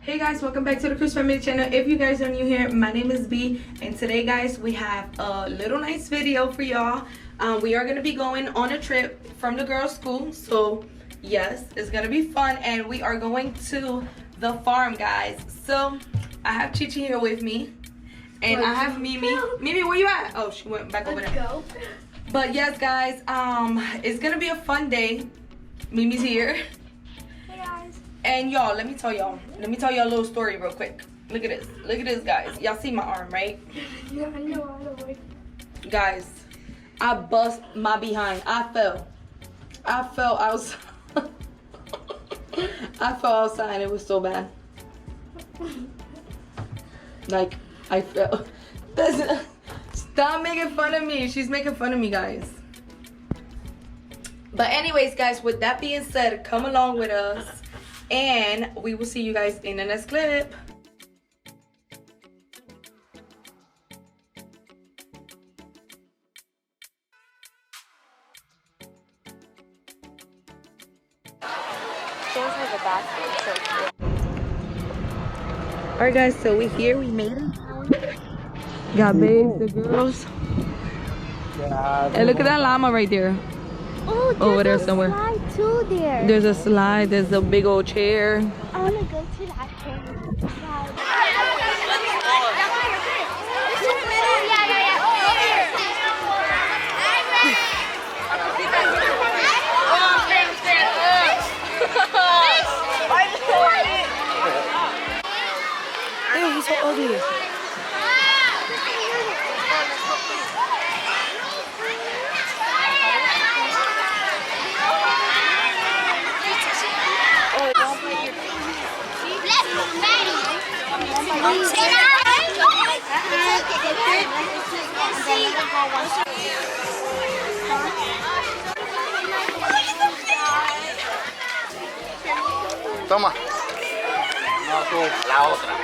Hey guys, welcome back to the Chris Family channel. If you guys are new here, my name is B, and today guys we have a little nice video for y'all. We are going to be going on a trip from the girls' school, so yes, it's going to be fun, and we are going to the farm, guys. So I have Chichi here with me, and I have Mimi. Mimi, where you at? Oh, she went back over there. Go. But yes guys, it's going to be a fun day. Mimi's here. And y'all, let me tell y'all a little story real quick. Look at this, guys. Y'all see my arm, right? Yeah, I know. Guys, I bust my behind. I fell outside. I fell outside. It was so bad. Like, I fell. Stop making fun of me. She's making fun of me, guys. But anyways, guys, with that being said, come along with us. And we will see you guys in the next clip. Alright guys, so we here, we made it. Got babes, the girls. And look at that llama right there. Oh, over there somewhere. Slide too there. There's a slide, there's a big old chair. I want to go to that chair. Slide. Ew, he's so ugly. Toma. No, tú, la otra.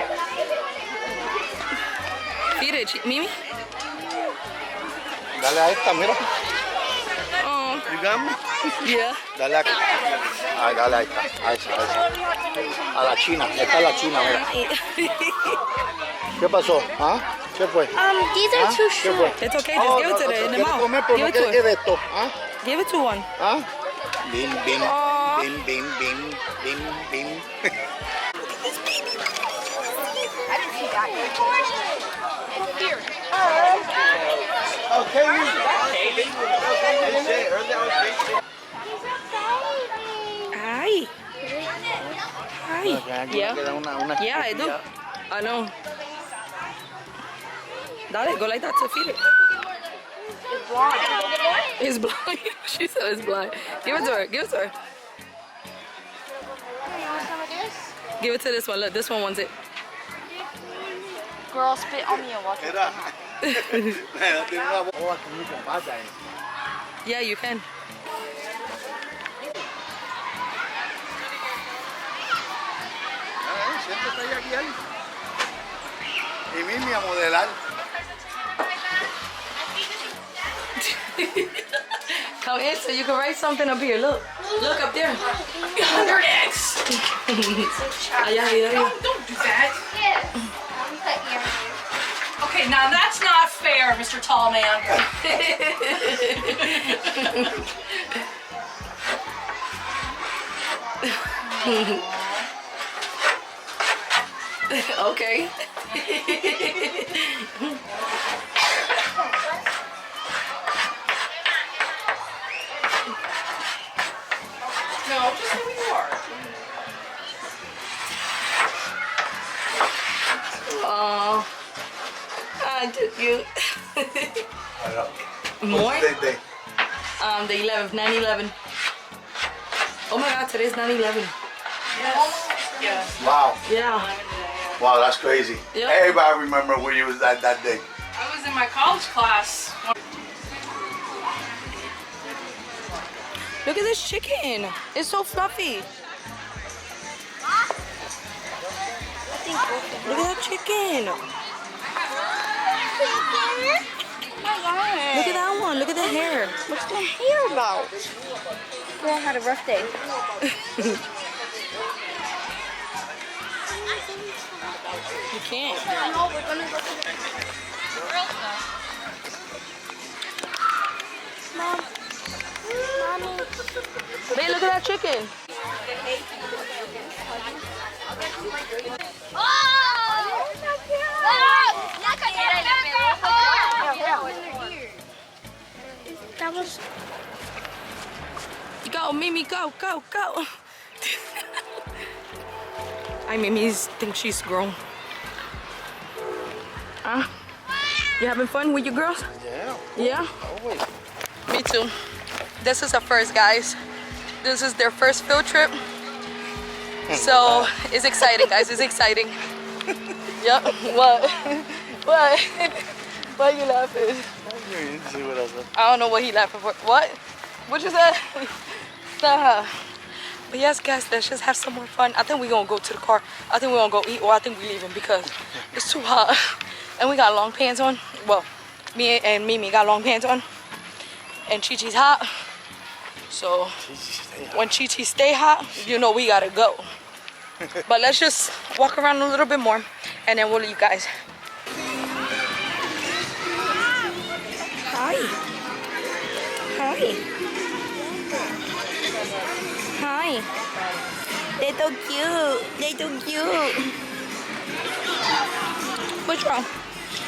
Feed it, Mimi. Dale a esta, mira. Oh. You got me? Yeah. Dale a... Ay, dale a esta. A esa. A la china. Esta es la china, mira. ¿Qué pasó? ¿Ah? ¿Qué fue? These are too short. It's okay, just give it to the mouth. Comer, pero Give no it to quiere her. esto. ¿Ah? Give it to one. ¿Ah? Bim, bim. Aw. Bim, bim, bim. Bim, bim. Hi. Hi. Yeah. Yeah, I do. I know. Dale, go like that to feed it. It's blind. It's blind. She said it's blind. Give it to her. Give it to her. You want some of this? Give it to this one. Look, this one wants it. Girl, spit on me and watch it. Yeah, you can. Siéntate ahí aquí, ahí. Y Mimi a modelar. Come in so you can write something up here. Look. Look up there. 100x. Allá, ahí, ahí. Don't do that. Okay, now that's not fair, Mr. Tall Man. Okay. No, just who you are. Oh, I took you. More? The 11th, 9/11. Oh my God, today's 9/11. Yes. Yes. Wow. Yeah. Wow, that's crazy. Yep. Everybody remember when you was at that day. I was in my college class. Look at this chicken. It's so fluffy. Look at that chicken. Look at that one. Look at the hair. What's the hair about? Girl had a rough day. You can't. No, we're gonna go to the Mom. Mommy. Babe, look at that chicken. That was. Go, Mimi, go, go, go. I Mimi thinks she's grown. You having fun with your girls? Yeah. Yeah? Always. Me too. This is a first, guys. This is their first field trip. So it's exciting, guys. It's exciting. Yep. What? What? Why are you laughing? I don't know what he laughing for. What? What you said? Stop. But yes, guys, let's just have some more fun. I think we're gonna go to the car. I think we're gonna go eat, or I think we're leaving because it's too hot. And we got long pants on. Well, me and Mimi got long pants on. And Chi-Chi's hot. So when Chi-Chi stay hot, you know we gotta go. But let's just walk around a little bit more and then we'll leave, guys. Hi. Hi. Hi. They're so cute. They're so cute. What's wrong?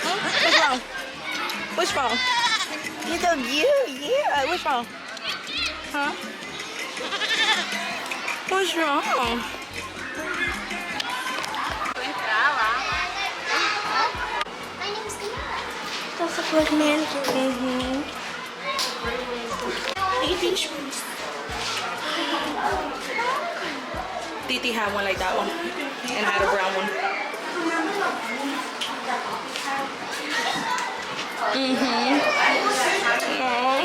Huh? What's wrong? What's wrong? You're so cute. Yeah. What's wrong? Huh? What's wrong? That's a good mannequin. Mm-hmm. Titi had one like that one, and I had a brown one. Mm-hmm. Hi.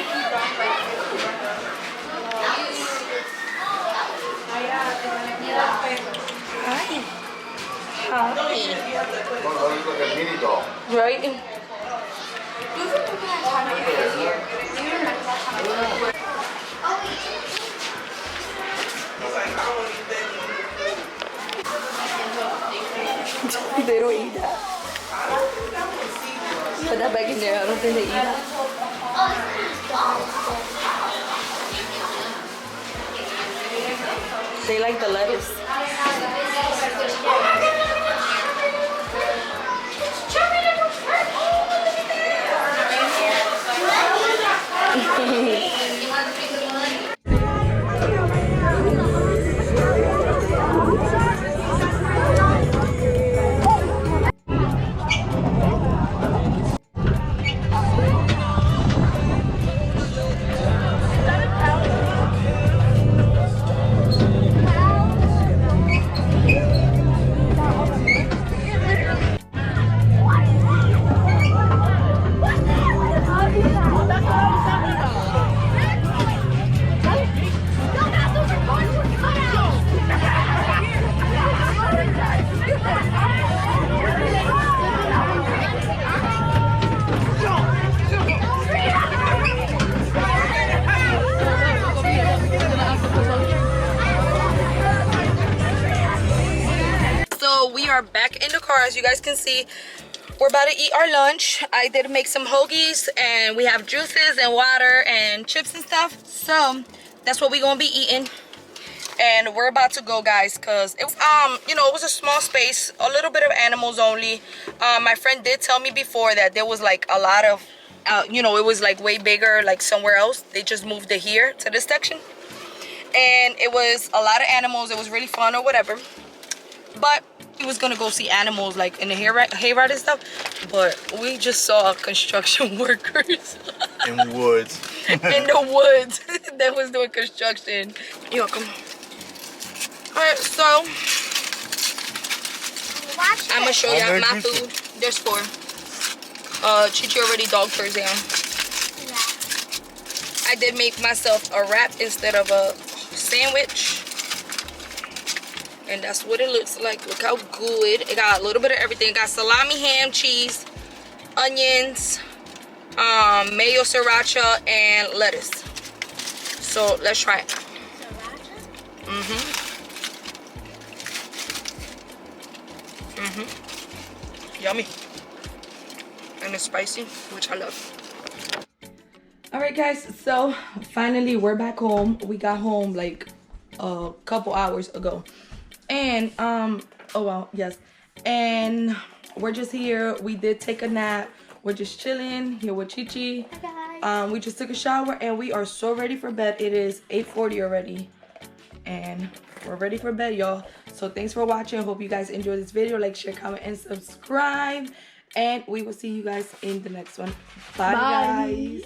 Right? They don't eat that. Put that back in there. I don't think they eat that. They like the lettuce. We are back in the car. As you guys can see, we're about to eat our lunch. I did make some hoagies and we have juices and water and chips and stuff, so that's what we're gonna be eating. And we're about to go, guys, because it you know, it was a small space, a little bit of animals only. My friend did tell me before that there was like a lot of you know, it was like way bigger like somewhere else. They just moved it here to this section, and it was a lot of animals. It was really fun or whatever, but we was gonna go see animals like in the hayride and stuff, but we just saw construction workers In woods. in the woods that was doing construction. You're welcome. Alright, so I'm gonna show y'all my food. There's 4. Chi-Chi already dogged hers down. I did make myself a wrap instead of a sandwich. And that's what it looks like. Look how good. It got a little bit of everything. It got salami, ham, cheese, onions, mayo, sriracha, and lettuce. So let's try it. Sriracha? Yummy. And it's spicy, which I love. All right, guys, so finally we're back home. We got home like a couple hours ago. And, oh, well, yes. And we're just here. We did take a nap. We're just chilling here with Chi-Chi. Hi, guys. We just took a shower and we are so ready for bed. It is 8:40 already. And we're ready for bed, y'all. So thanks for watching. Hope you guys enjoyed this video. Like, share, comment, and subscribe. And we will see you guys in the next one. Bye. Guys.